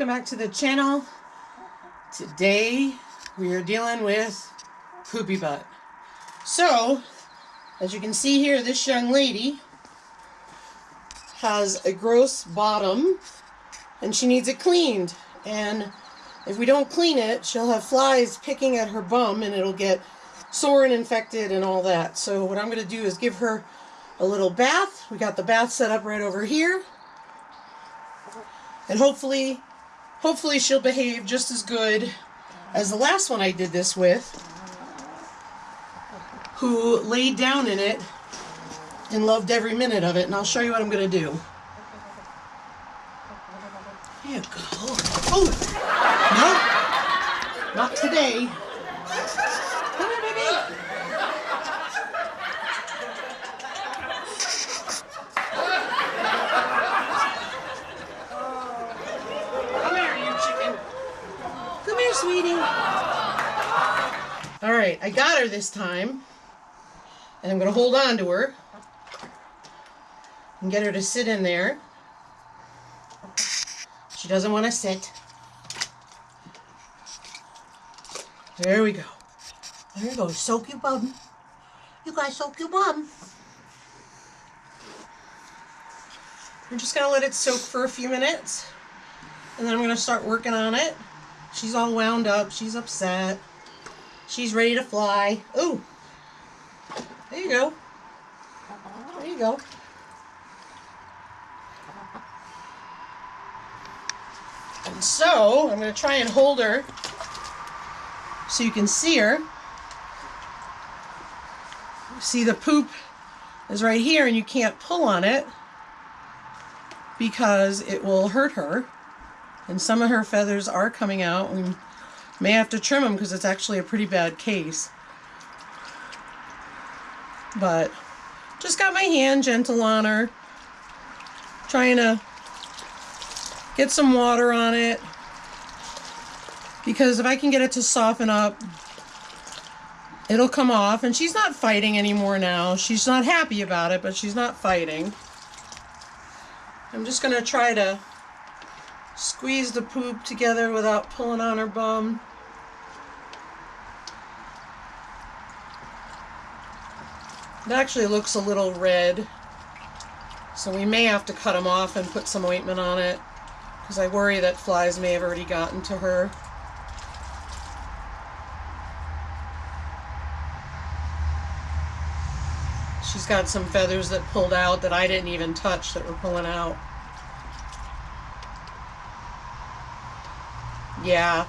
welcome back to the channel. Today we are dealing with poopy butt. So, as you can see here, this young lady has a gross bottom and she needs it cleaned. And if we don't clean it, she'll have flies picking at her bum and it'll get sore and infected and all that. So what I'm going to do is give her a little bath. We got the bath set up right over here. And hopefully she'll behave just as good as the last one I did this with, who laid down in it and loved every minute of it. And I'll show you what I'm going to do. There you go. Oh, no, not today. Come here, baby. Sweetie. All right, I got her this time, and I'm going to hold on to her and get her to sit in there. She doesn't want to sit. There we go. There you go. Soak your bum. You guys soak your bum. We're just going to let it soak for a few minutes, and then I'm going to start working on it. She's all wound up. She's upset. She's ready to fly. Ooh. There you go. There you go. And so, I'm going to try and hold her so you can see her. See, the poop is right here and you can't pull on it because it will hurt her. And some of her feathers are coming out. We may have to trim them because it's actually a pretty bad case. But just got my hand gentle on her, trying to get some water on it, because if I can get it to soften up, it'll come off. And she's not fighting anymore now. She's not happy about it, but she's not fighting. I'm just going to try to squeeze the poop together without pulling on her bum. It actually looks a little red, so we may have to cut them off and put some ointment on it, because I worry that flies may have already gotten to her. She's got some feathers that pulled out that I didn't even touch that were pulling out. Yeah,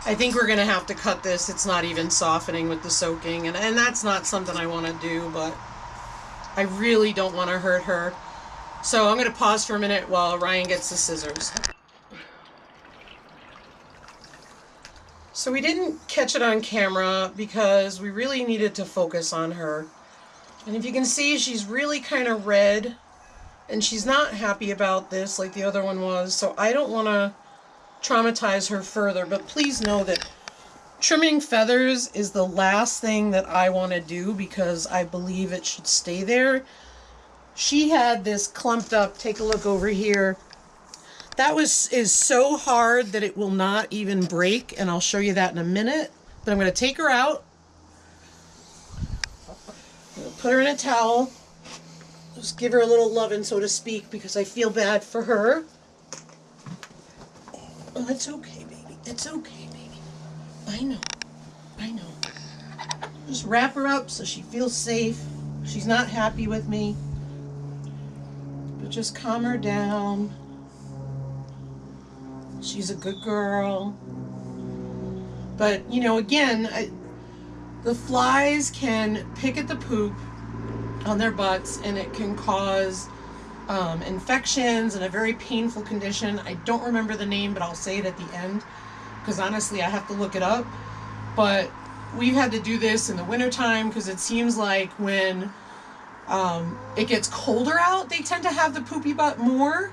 I think we're going to have to cut this. It's not even softening with the soaking, and that's not something I want to do, but I really don't want to hurt her. So I'm going to pause for a minute while Ryan gets the scissors. So we didn't catch it on camera because we really needed to focus on her. And if you can see, she's really kind of red. And she's not happy about this like the other one was, so I don't want to traumatize her further. But please know that trimming feathers is the last thing that I want to do, because I believe it should stay there. She had this clumped up, take a look over here. That is so hard that it will not even break, and I'll show you that in a minute. But I'm going to take her out. I'm going to put her in a towel. Just give her a little loving, so to speak, because I feel bad for her. Oh, it's okay, baby. It's okay, baby. I know. I know. Just wrap her up so she feels safe. She's not happy with me. But just calm her down. She's a good girl. But, you know, again, the flies can pick at the poop on their butts, and it can cause infections and a very painful condition. I don't remember the name, but I'll say it at the end, because honestly I have to look it up. But we've had to do this in the wintertime because it seems like when it gets colder out, they tend to have the poopy butt more.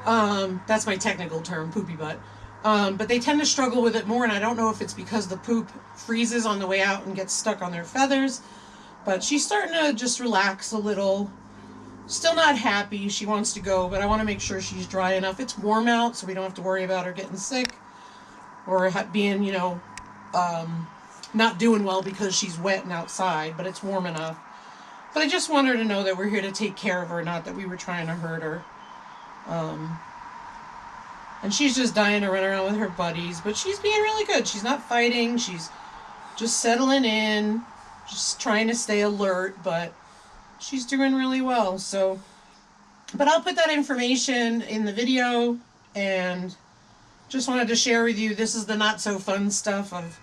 That's my technical term, poopy butt. But they tend to struggle with it more, and I don't know if it's because the poop freezes on the way out and gets stuck on their feathers. But she's starting to just relax a little. Still not happy. She wants to go, but I want to make sure she's dry enough. It's warm out, so we don't have to worry about her getting sick or being, not doing well because she's wet and outside, but it's warm enough. But I just want her to know that we're here to take care of her, not that we were trying to hurt her. And she's just dying to run around with her buddies, but she's being really good. She's not fighting. She's just settling in, just trying to stay alert, but she's doing really well. So, but I'll put that information in the video, and just wanted to share with you, this is the not so fun stuff of,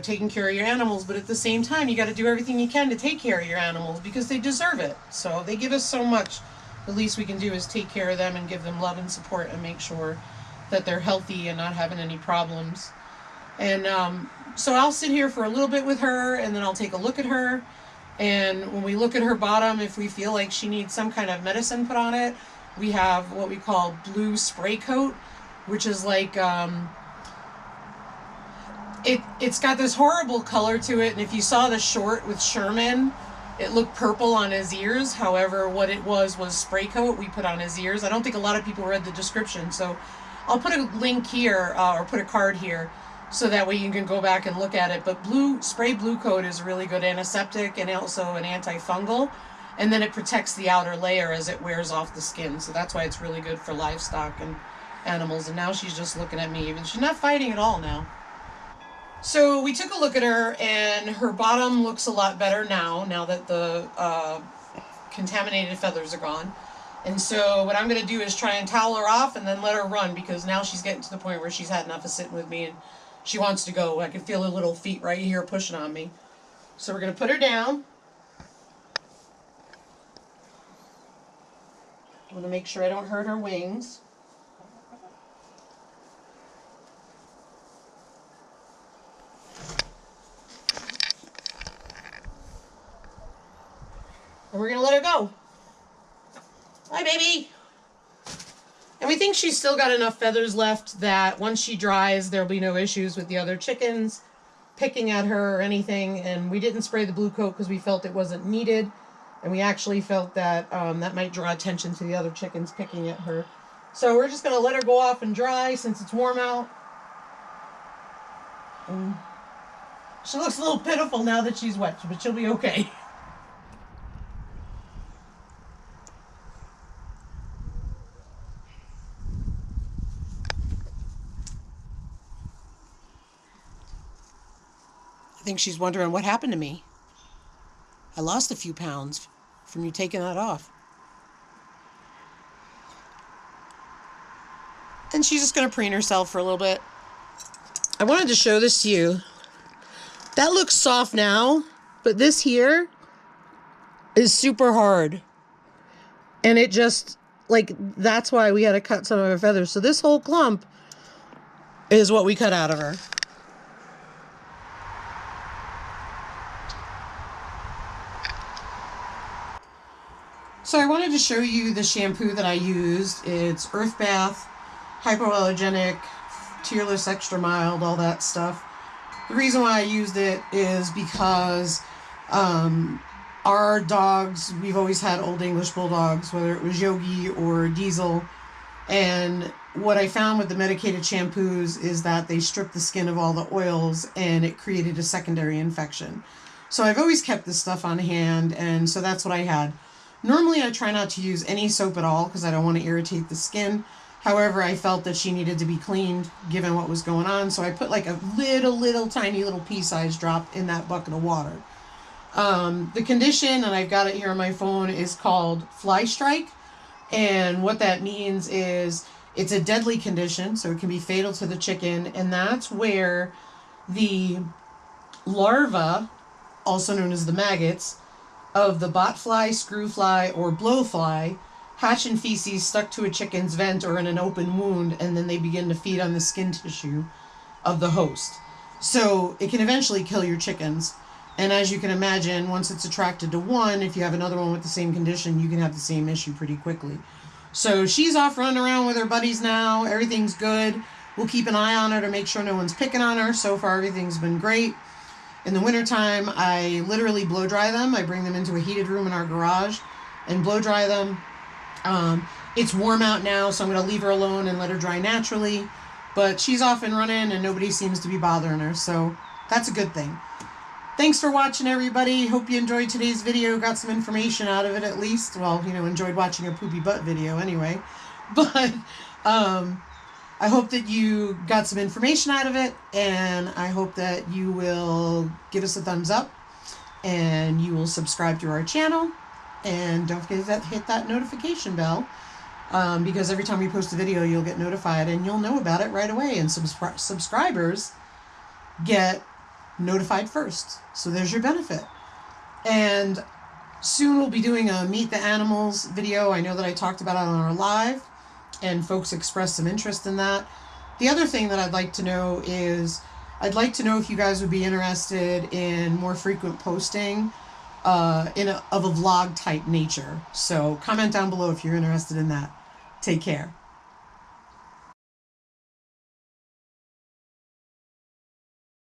taking care of your animals, but at the same time, you got to do everything you can to take care of your animals because they deserve it. So they give us so much. The least we can do is take care of them and give them love and support and make sure that they're healthy and not having any problems. And so I'll sit here for a little bit with her, and then I'll take a look at her. And when we look at her bottom, if we feel like she needs some kind of medicine put on it, we have what we call blue spray coat, which is like, it's got this horrible color to it. And if you saw the short with Sherman, it looked purple on his ears. However, what it was spray coat we put on his ears. I don't think a lot of people read the description. So I'll put a link here, or put a card here, so that way you can go back and look at it. But spray blue coat is a really good antiseptic and also an antifungal. And then it protects the outer layer as it wears off the skin. So that's why it's really good for livestock and animals. And now she's just looking at me. Even she's not fighting at all now. So we took a look at her, and her bottom looks a lot better now that the contaminated feathers are gone. And so what I'm going to do is try and towel her off and then let her run, because now she's getting to the point where she's had enough of sitting with me and she wants to go. I can feel her little feet right here pushing on me. So we're going to put her down. I'm going to make sure I don't hurt her wings. And we're going to let her go. Hi, baby. And we think she's still got enough feathers left that once she dries, there'll be no issues with the other chickens picking at her or anything. And we didn't spray the blue coat because we felt it wasn't needed. And we actually felt that that might draw attention to the other chickens picking at her. So we're just going to let her go off and dry since it's warm out. And she looks a little pitiful now that she's wet, but she'll be okay. I think she's wondering what happened to me. I lost a few pounds from you taking that off. And she's just going to preen herself for a little bit. I wanted to show this to you. That looks soft now, but this here is super hard. And it just, that's why we had to cut some of her feathers. So this whole clump is what we cut out of her. So I wanted to show you the shampoo that I used. It's Earth Bath, hypoallergenic, tearless, extra mild, all that stuff. The reason why I used it is because our dogs, we've always had Old English Bulldogs, whether it was Yogi or Diesel. And what I found with the medicated shampoos is that they strip the skin of all the oils and it created a secondary infection. So I've always kept this stuff on hand, and so that's what I had. Normally I try not to use any soap at all because I don't want to irritate the skin. However, I felt that she needed to be cleaned given what was going on. So I put like a little tiny little pea-sized drop in that bucket of water. The condition, and I've got it here on my phone, is called fly strike. And what that means is it's a deadly condition, so it can be fatal to the chicken. And that's where the larva, also known as the maggots, of the botfly, screwfly, or blowfly hatch in feces stuck to a chicken's vent or in an open wound, and then they begin to feed on the skin tissue of the host. So it can eventually kill your chickens. And as you can imagine, once it's attracted to one, if you have another one with the same condition, you can have the same issue pretty quickly. So she's off running around with her buddies now. Everything's good. We'll keep an eye on her to make sure no one's picking on her. So far, everything's been great. In the wintertime, I literally blow dry them. I bring them into a heated room in our garage, and blow dry them. It's warm out now, so I'm going to leave her alone and let her dry naturally. But she's off and running, and nobody seems to be bothering her, so that's a good thing. Thanks for watching, everybody. Hope you enjoyed today's video, got some information out of it at least. Well, you know, enjoyed watching a poopy butt video anyway. But I hope that you got some information out of it, and I hope that you will give us a thumbs up, and you will subscribe to our channel, and don't forget to hit that notification bell. Because every time we post a video, you'll get notified and you'll know about it right away. And subscribers get notified first. So there's your benefit. And soon we'll be doing a Meet the Animals video. I know that I talked about it on our live, and folks expressed some interest in that. The other thing that I'd like to know is, I'd like to know if you guys would be interested in more frequent posting of a vlog type nature. So comment down below if you're interested in that. Take care.